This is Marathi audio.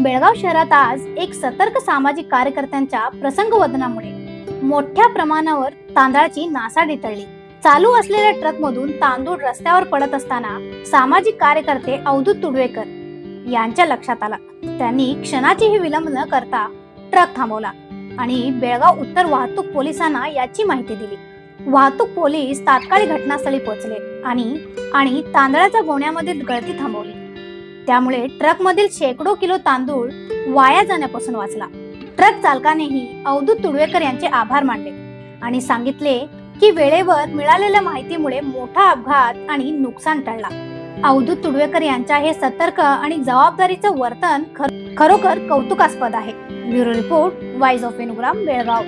बेळगाव शहरात आज एक सतर्क सामाजिक कार्यकर्त्यांच्या प्रसंगवदनामुळे मोठ्या प्रमाणावर तांदळाची नासाडी टळली। चालू असलेल्या ट्रकमधून तांदूळ रस्त्यावर पडत असताना सामाजिक कार्यकर्ते अवधूत तुडवेकर यांच्या लक्षात आला। त्यांनी क्षणाचीही विलंब न करता ट्रक थांबवला आणि बेळगाव उत्तर वाहतूक पोलिसांना याची माहिती दिली। वाहतूक पोलीस तात्काळ घटनास्थळी पोहोचले आणि तांदळाच्या गोण्यामधील गळती थांबवली। त्यामुळे ट्रकमधील शेकडो किलो तांदूळ वाया जाण्यापासून वाचला। ट्रक चालकानेही अवधूत तुडवेकर यांचे आभार मानले आणि सांगितले की वेळेवर मिळालेल्या माहितीमुळे मोठा अपघात आणि नुकसान टळला। अवधूत तुडवेकर यांच्या हे सतर्क आणि जबाबदारीचं वर्तन खरोखर कौतुकास्पद आहे। Bureau report, voice of Venugram, Belgaum.